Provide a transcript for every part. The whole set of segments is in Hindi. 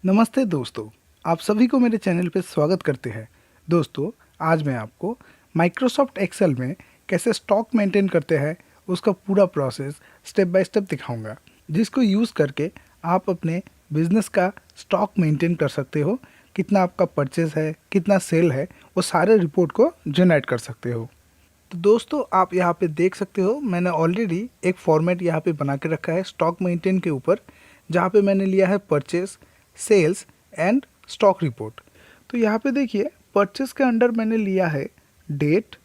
नमस्ते दोस्तों, आप सभी को मेरे चैनल पे स्वागत करते हैं। दोस्तों, आज मैं आपको माइक्रोसॉफ्ट एक्सेल में कैसे स्टॉक मेंटेन करते हैं उसका पूरा प्रोसेस स्टेप बाय स्टेप दिखाऊंगा, जिसको यूज़ करके आप अपने बिजनेस का स्टॉक मेंटेन कर सकते हो। कितना आपका परचेज है, कितना सेल है, वो सारे रिपोर्ट को जनरेट कर सकते हो। तो दोस्तों, आप यहाँ पे देख सकते हो मैंने ऑलरेडी एक फॉर्मेट यहाँ पे बना के रखा है स्टॉक मेंटेन के ऊपर, जहाँ पे मैंने लिया है purchase, sales and stock report. तो यहाँ पे देखिए, परचेज के अंडर मैंने लिया है डेट,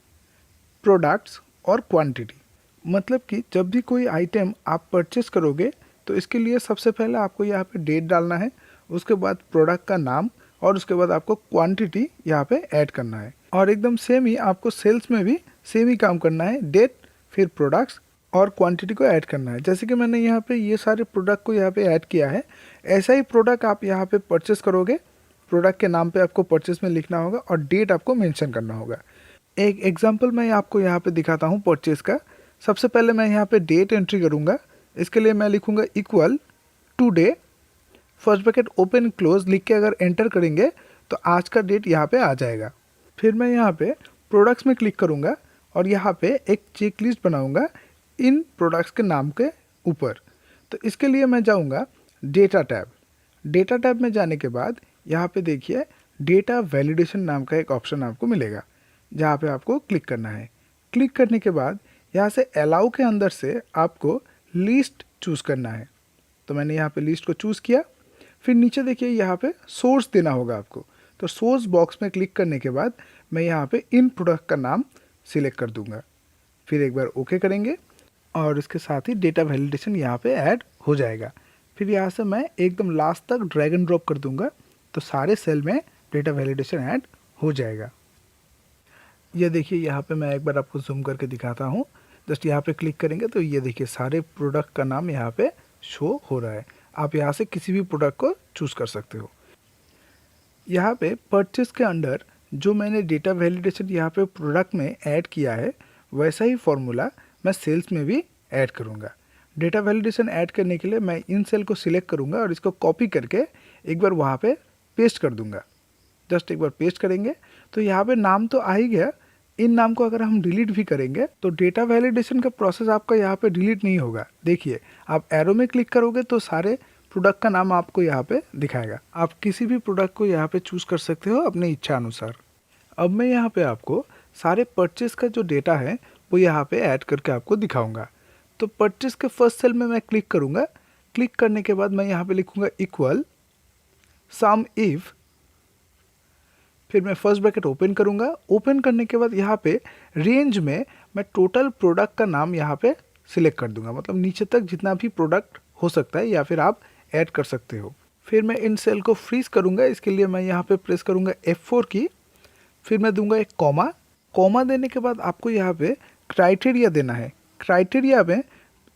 प्रोडक्ट्स और क्वांटिटी। मतलब कि जब भी कोई आइटम आप परचेज करोगे तो इसके लिए सबसे पहले आपको यहाँ पे डेट डालना है, उसके बाद प्रोडक्ट का नाम और उसके बाद आपको क्वांटिटी यहाँ पे ऐड करना है। और एकदम सेम ही आपको सेल्स में भी सेम ही काम करना है, डेट फिर प्रोडक्ट्स और क्वांटिटी को ऐड करना है। जैसे कि मैंने यहाँ पे ये सारे प्रोडक्ट को यहाँ पे ऐड किया है, ऐसा ही प्रोडक्ट आप यहाँ पे परचेस करोगे, प्रोडक्ट के नाम पे आपको परचेस में लिखना होगा और डेट आपको मेंशन करना होगा। एक एग्जांपल मैं आपको यहाँ पे दिखाता हूँ परचेस का। सबसे पहले मैं यहाँ पे डेट एंट्री करूँगा। इसके लिए मैं लिखूँगा equal today, first bracket open close लिख के अगर एंटर करेंगे तो आज का डेट यहाँ पे आ जाएगा। फिर मैं यहाँ पे प्रोडक्ट्स में क्लिक करूँगा और यहाँ पे एक चेक लिस्ट बनाऊँगा इन प्रोडक्ट्स के नाम के ऊपर। तो इसके लिए मैं जाऊँगा डेटा टैब। डेटा टैब में जाने के बाद यहाँ पे देखिए डेटा वैलिडेशन नाम का एक ऑप्शन आपको मिलेगा, जहाँ पे आपको क्लिक करना है। क्लिक करने के बाद यहाँ से अलाउ के अंदर से आपको लिस्ट चूज़ करना है। तो मैंने यहाँ पे लिस्ट को चूज़ किया। फिर नीचे देखिए यहाँ पे सोर्स देना होगा आपको। तो सोर्स बॉक्स में क्लिक करने के बाद मैं यहाँ पे इन प्रोडक्ट का नाम सिलेक्ट कर दूंगा। फिर एक बार ओके करेंगे और इसके साथ ही डेटा वैलिडेशन यहाँ पे ऐड हो जाएगा। फिर यहाँ से मैं एकदम लास्ट तक ड्रैग एंड ड्रॉप कर दूंगा तो सारे सेल में डेटा वैलिडेशन ऐड हो जाएगा। ये देखिए यहाँ पे मैं एक बार आपको जूम करके दिखाता हूँ। जस्ट यहाँ पे क्लिक करेंगे तो ये देखिए सारे प्रोडक्ट का नाम यहाँ पे शो हो रहा है। आप यहाँ से किसी भी प्रोडक्ट को चूज़ कर सकते हो। यहाँ पे परचेस के अंडर जो मैंने डेटा वैलिडेशन यहाँ पे प्रोडक्ट में ऐड किया है, वैसा ही फॉर्मूला मैं सेल्स में भी ऐड करूँगा। डेटा वैलिडेशन ऐड करने के लिए मैं इन सेल को सिलेक्ट करूँगा और इसको कॉपी करके एक बार वहाँ पे पेस्ट कर दूँगा। जस्ट एक बार पेस्ट करेंगे तो यहाँ पे नाम तो आ ही गया। इन नाम को अगर हम डिलीट भी करेंगे तो डेटा वैलिडेशन का प्रोसेस आपका यहाँ पे डिलीट नहीं होगा। देखिए, आप एरो में क्लिक करोगे तो सारे प्रोडक्ट का नाम आपको यहाँ पे दिखाएगा। आप किसी भी प्रोडक्ट को यहाँ पे चूज़ कर सकते हो अपने इच्छा अनुसार। अब मैं यहाँ पे आपको सारे परचेस का जो डेटा है वो यहाँ पे ऐड करके आपको दिखाऊंगा। तो परचेस के फर्स्ट सेल में मैं क्लिक करूँगा। क्लिक करने के बाद मैं यहाँ पे लिखूँगा इक्वल सम इफ, फिर मैं फर्स्ट ब्रैकेट ओपन करूँगा। ओपन करने के बाद यहाँ पे रेंज में मैं टोटल प्रोडक्ट का नाम यहाँ पे सिलेक्ट कर दूंगा, मतलब नीचे तक जितना भी प्रोडक्ट हो सकता है या फिर आप ऐड कर सकते हो। फिर मैं इन सेल को फ्रीज करूँगा। इसके लिए मैं यहाँ पे प्रेस करूँगा F4 की। फिर मैं दूंगा एक कॉमा। कॉमा देने के बाद आपको यहाँ पे क्राइटेरिया देना है। क्राइटेरिया में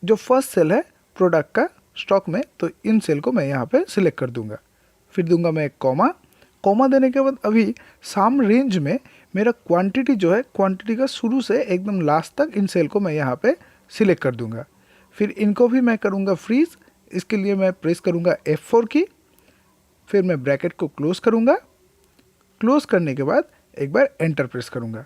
जो फर्स्ट सेल है प्रोडक्ट का स्टॉक में, तो इन सेल को मैं यहाँ पे सिलेक्ट कर दूंगा। फिर दूंगा मैं एक कॉमा। कॉमा देने के बाद अभी साम रेंज में मेरा क्वांटिटी जो है, क्वांटिटी का शुरू से एकदम लास्ट तक इन सेल को मैं यहाँ पे सिलेक्ट कर दूंगा। फिर इनको भी मैं करूँगा फ्रीज। इसके लिए मैं प्रेस करूँगा F4 की। फिर मैं ब्रैकेट को क्लोज करूँगा। क्लोज करने के बाद एक बार एंटर प्रेस करूँगा।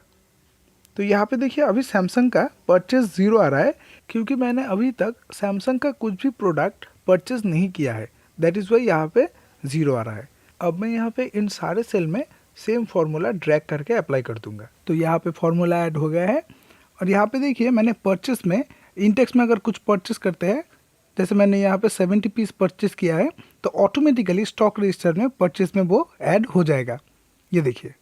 तो यहाँ पे देखिए अभी सैमसंग का परचेज 0 आ रहा है, क्योंकि मैंने अभी तक सैमसंग का कुछ भी प्रोडक्ट परचेज नहीं किया है। दैट इज़ वाई यहाँ पे 0 आ रहा है। अब मैं यहाँ पे इन सारे सेल में सेम फार्मूला ड्रैग करके अप्लाई कर दूंगा। तो यहाँ पे फार्मूला ऐड हो गया है। और यहाँ पे देखिए मैंने परचेस में इंडेक्स में अगर कुछ परचेस करते हैं, जैसे मैंने यहाँ पे 70 पीस परचेस किया है, तो ऑटोमेटिकली स्टॉक रजिस्टर में परचेस में वो ऐड हो जाएगा। ये देखिए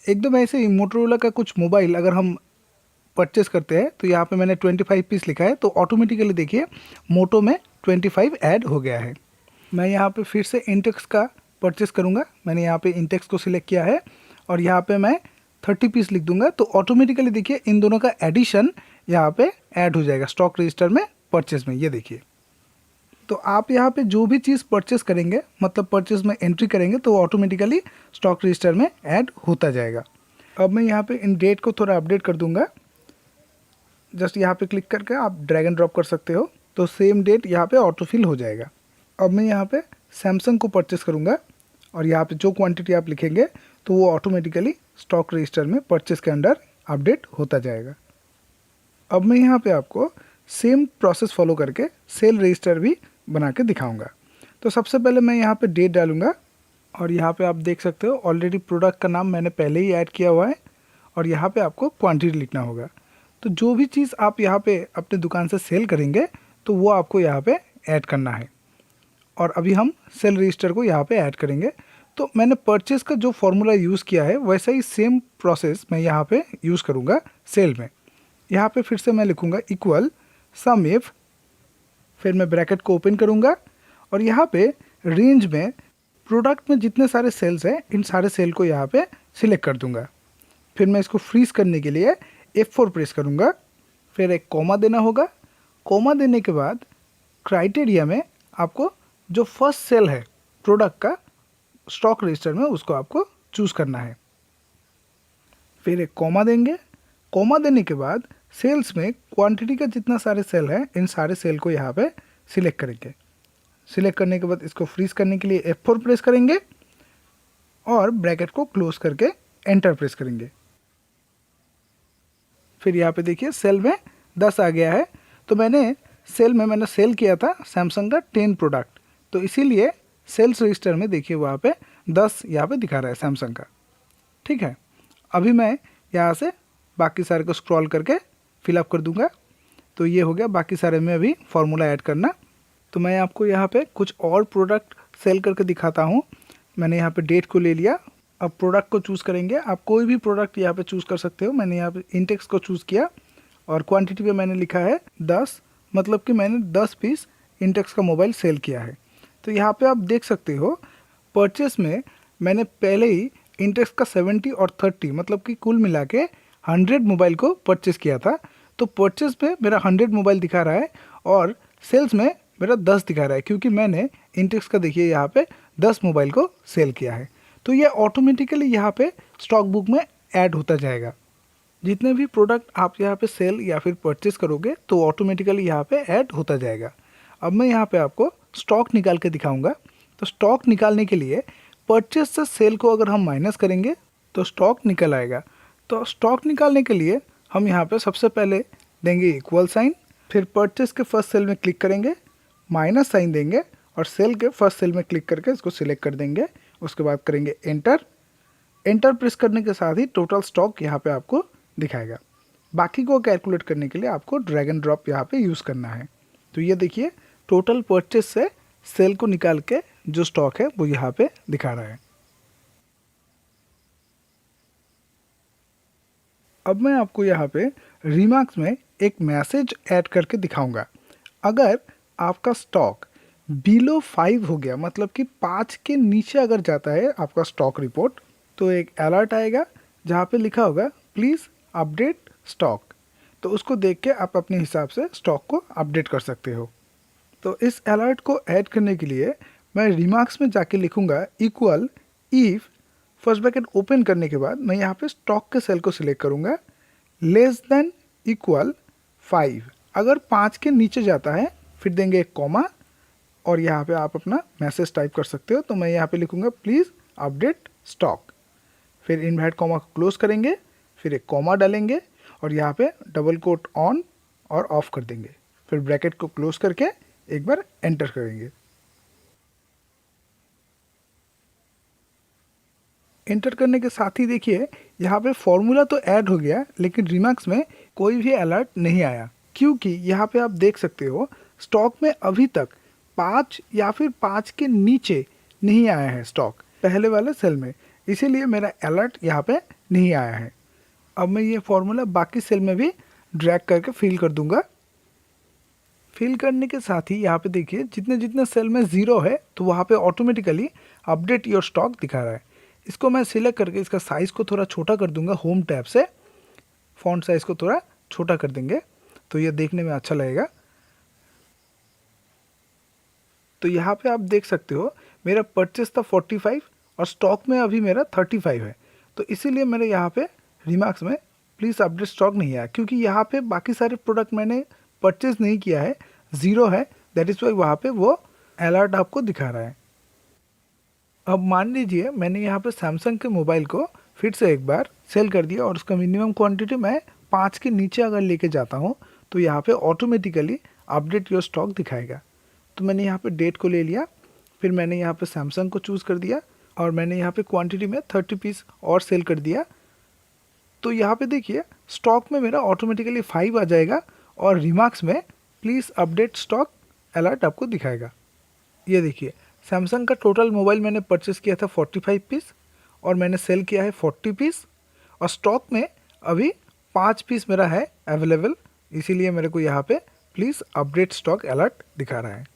एकदम ऐसे ही मोटरोला का कुछ मोबाइल अगर हम परचेस करते हैं तो यहाँ पे मैंने 25 पीस लिखा है, तो ऑटोमेटिकली देखिए मोटो में 25 ऐड हो गया है। मैं यहाँ पे फिर से इंटेक्स का परचेस करूँगा। मैंने यहाँ पे इंटेक्स को सिलेक्ट किया है और यहाँ पे मैं 30 पीस लिख दूंगा। तो ऑटोमेटिकली देखिए इन दोनों का एडिशन यहाँ पे ऐड हो जाएगा स्टॉक रजिस्टर में परचेस में। ये देखिए, तो आप यहाँ पे जो भी चीज़ परचेस करेंगे, मतलब परचेस में एंट्री करेंगे, तो ऑटोमेटिकली स्टॉक रजिस्टर में ऐड होता जाएगा। अब मैं यहाँ पे इन डेट को थोड़ा अपडेट कर दूंगा। जस्ट यहाँ पे क्लिक करके आप ड्रैग एंड ड्रॉप कर सकते हो, तो सेम डेट यहाँ पे ऑटोफिल हो जाएगा। अब मैं यहाँ पे सैमसंग को परचेस करूँगा और यहाँ पे जो क्वांटिटी आप लिखेंगे तो वो ऑटोमेटिकली स्टॉक रजिस्टर में परचेस के अंडर अपडेट होता जाएगा। अब मैं यहाँ पे आपको सेम प्रोसेस फॉलो करके सेल रजिस्टर भी बना के दिखाऊंगा। तो सबसे पहले मैं यहाँ पे डेट डालूंगा और यहाँ पे आप देख सकते हो ऑलरेडी प्रोडक्ट का नाम मैंने पहले ही ऐड किया हुआ है और यहाँ पे आपको क्वांटिटी लिखना होगा। तो जो भी चीज़ आप यहाँ पे अपने दुकान से सेल करेंगे तो वो आपको यहाँ पे ऐड करना है। और अभी हम सेल रजिस्टर को यहाँ पे ऐड करेंगे। तो मैंने परचेस का जो फॉर्मूला यूज़ किया है वैसा ही सेम प्रोसेस मैं यहाँ पे यूज़ करूँगा सेल में। यहाँ पे फिर से मैं लिखूँगा इक्वल सम इफ, फिर मैं ब्रैकेट को ओपन करूँगा और यहाँ पे रेंज में प्रोडक्ट में जितने सारे सेल्स हैं इन सारे सेल को यहाँ पे सिलेक्ट कर दूँगा। फिर मैं इसको फ्रीज करने के लिए F4 प्रेस करूँगा, फिर एक कॉमा देना होगा। कॉमा देने के बाद क्राइटेरिया में आपको जो फर्स्ट सेल है प्रोडक्ट का स्टॉक रजिस्टर में उसको आपको चूज़ करना है। फिर एक कॉमा देंगे। कॉमा देने के बाद सेल्स में क्वांटिटी का जितना सारे सेल है इन सारे सेल को यहाँ पे सिलेक्ट करेंगे। सिलेक्ट करने के बाद इसको फ्रीज करने के लिए F4 प्रेस करेंगे और ब्रैकेट को क्लोज करके एंटर प्रेस करेंगे। फिर यहाँ पे देखिए सेल में 10 आ गया है। तो मैंने सेल किया था सैमसंग का 10 प्रोडक्ट, तो इसीलिए सेल्स रजिस्टर में देखिए वहाँ पे 10 यहाँ पे दिखा रहा है सैमसंग का। ठीक है, अभी मैं यहाँ से बाकी सारे को स्क्रॉल करके फिलअप कर दूंगा। तो ये हो गया, बाकी सारे में अभी फार्मूला ऐड करना। तो मैं आपको यहाँ पे कुछ और प्रोडक्ट सेल करके दिखाता हूँ। मैंने यहाँ पे डेट को ले लिया। अब प्रोडक्ट को चूज़ करेंगे, आप कोई भी प्रोडक्ट यहाँ पे चूज़ कर सकते हो। मैंने यहाँ पे इंटेक्स को चूज़ किया और क्वांटिटी पे मैंने लिखा है 10, मतलब कि मैंने 10 पीस इंटेक्स का मोबाइल सेल किया है। तो यहाँ पे आप देख सकते हो परचेस में मैंने पहले ही इंटेक्स का 70 और 30 मतलब कि कुल मिला के 100 मोबाइल को परचेस किया था। तो परचेस पे मेरा 100 मोबाइल दिखा रहा है और सेल्स में मेरा 10 दिखा रहा है, क्योंकि मैंने इंटेक्स का देखिए यहाँ पे 10 मोबाइल को सेल किया है। तो ये ऑटोमेटिकली यहाँ पे स्टॉक बुक में ऐड होता जाएगा। जितने भी प्रोडक्ट आप यहाँ पे सेल या फिर परचेस करोगे तो ऑटोमेटिकली यहाँ पे ऐड होता जाएगा। अब मैं यहाँ पे आपको स्टॉक निकाल के दिखाऊंगा। तो स्टॉक निकालने के लिए परचेस से सेल को अगर हम माइनस करेंगे तो स्टॉक निकल आएगा। तो स्टॉक निकालने के लिए हम यहाँ पे सबसे पहले देंगे इक्वल साइन, फिर परचेस के फर्स्ट सेल में क्लिक करेंगे, माइनस साइन देंगे और सेल के फर्स्ट सेल में क्लिक करके इसको सिलेक्ट कर देंगे। उसके बाद करेंगे एंटर। एंटर प्रेस करने के साथ ही टोटल स्टॉक यहाँ पे आपको दिखाएगा। बाकी को कैलकुलेट करने के लिए आपको ड्रैग एंड ड्रॉप यहाँ पे यूज़ करना है। तो ये देखिए टोटल परचेस से सेल को निकाल के जो स्टॉक है वो यहाँ पे दिखा रहा है। अब मैं आपको यहाँ पे रिमार्क्स में एक मैसेज ऐड करके दिखाऊंगा। अगर आपका स्टॉक बिलो 5 हो गया, मतलब कि 5 के नीचे अगर जाता है आपका स्टॉक रिपोर्ट, तो एक अलर्ट आएगा जहाँ पे लिखा होगा प्लीज़ अपडेट स्टॉक। तो उसको देख के आप अपने हिसाब से स्टॉक को अपडेट कर सकते हो। तो इस अलर्ट को ऐड करने के लिए मैं रिमार्क्स में जाके लिखूंगा equal if, first bracket open करने के बाद मैं यहाँ पे स्टॉक के सेल को सिलेक्ट करूँगा, लेस देन इक्वल 5। अगर 5 के नीचे जाता है फिर देंगे एक कॉमा और यहाँ पे आप अपना मैसेज टाइप कर सकते हो। तो मैं यहाँ पे लिखूँगा प्लीज़ अपडेट स्टॉक, फिर इनवर्ट कॉमा को क्लोज करेंगे, फिर एक कॉमा डालेंगे और यहाँ पे डबल कोट ऑन और ऑफ कर देंगे, फिर ब्रैकेट को क्लोज करके एक बार एंटर करेंगे। एंटर करने के साथ ही देखिए यहाँ पे फॉर्मूला तो ऐड हो गया, लेकिन रिमार्क्स में कोई भी अलर्ट नहीं आया, क्योंकि यहाँ पे आप देख सकते हो स्टॉक में अभी तक 5 या फिर 5 के नीचे नहीं आया है स्टॉक पहले वाले सेल में, इसीलिए मेरा अलर्ट यहाँ पे नहीं आया है। अब मैं ये फॉर्मूला बाकी सेल में भी ड्रैग करके फिल कर दूंगा। फिल करने के साथ ही यहाँ पे देखिए जितने जितने सेल में 0 है तो वहाँ पे ऑटोमेटिकली अपडेट योर स्टॉक दिखा रहा है। इसको मैं सिलेक्ट करके इसका साइज़ को थोड़ा छोटा कर दूंगा। होम टैब से फॉन्ट साइज़ को थोड़ा छोटा कर देंगे तो ये देखने में अच्छा लगेगा। तो यहाँ पे आप देख सकते हो मेरा परचेस था 45 और स्टॉक में अभी मेरा 35 है। तो इसीलिए मेरे यहाँ पे रिमार्क्स में प्लीज़ अपडेट स्टॉक नहीं आया, क्योंकि यहाँ पे बाकी सारे प्रोडक्ट मैंने परचेज नहीं किया है, 0 है। दैट इज़ वाई वहाँ पे वो अलर्ट आपको दिखा रहा है। अब मान लीजिए मैंने यहाँ पे सैमसंग के मोबाइल को फिर से एक बार सेल कर दिया और उसका मिनिमम क्वांटिटी मैं 5 के नीचे अगर लेके जाता हूँ तो यहाँ पे ऑटोमेटिकली अपडेट योर स्टॉक दिखाएगा। तो मैंने यहाँ पे डेट को ले लिया, फिर मैंने यहाँ पे सैमसंग को चूज़ कर दिया और मैंने यहाँ पे क्वांटिटी में 30 पीस और सेल कर दिया। तो यहाँ पे देखिए स्टॉक में मेरा ऑटोमेटिकली 5 आ जाएगा और रिमार्क्स में प्लीज़ अपडेट स्टॉक अलर्ट आपको दिखाएगा। ये देखिए सैमसंग का टोटल मोबाइल मैंने परचेस किया था 45 पीस और मैंने सेल किया है 40 पीस और स्टॉक में अभी 5 पीस मेरा है अवेलेबल, इसीलिए मेरे को यहाँ पे प्लीज़ अपडेट स्टॉक अलर्ट दिखा रहा है।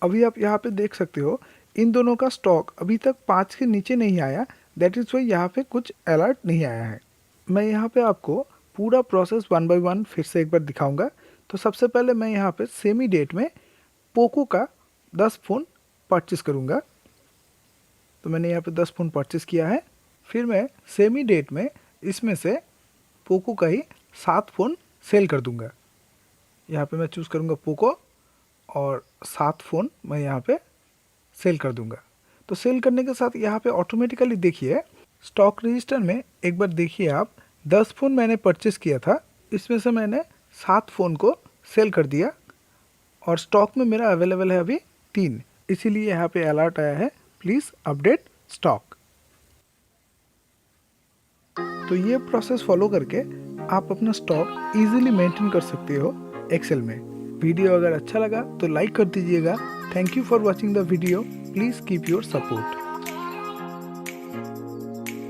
अभी आप यहाँ पे देख सकते हो इन दोनों का स्टॉक अभी तक 5 के नीचे नहीं आया, दैट इज़ वाई यहाँ पे कुछ अलर्ट नहीं आया है। मैं यहाँ पे आपको पूरा प्रोसेस 1 बाय 1 फिर से एक बार दिखाऊंगा। तो सबसे पहले मैं यहाँ पे सेमी डेट में पोको का 10 फ़ोन परचेस करूँगा। तो मैंने यहाँ पे 10 फ़ोन परचेस किया है। फिर मैं सेमी डेट में इसमें से पोको का ही 7 फ़ोन सेल कर दूँगा। यहाँ पे मैं चूज़ करूँगा पोको और 7 फ़ोन मैं यहाँ पे सेल कर दूँगा। तो सेल करने के साथ यहाँ पे ऑटोमेटिकली देखिए स्टॉक रजिस्टर में एक बार देखिए आप 10 फ़ोन मैंने परचेस किया था, इसमें से मैंने 7 फ़ोन को सेल कर दिया और स्टॉक में मेरा अवेलेबल है अभी 3, इसीलिए यहाँ पे अलर्ट आया है प्लीज़ अपडेट स्टॉक। तो ये प्रोसेस फॉलो करके आप अपना स्टॉक इजीली मेंटेन कर सकते हो एक्सेल में। वीडियो अगर अच्छा लगा तो लाइक कर दीजिएगा। Thank you for watching the video, please keep your support.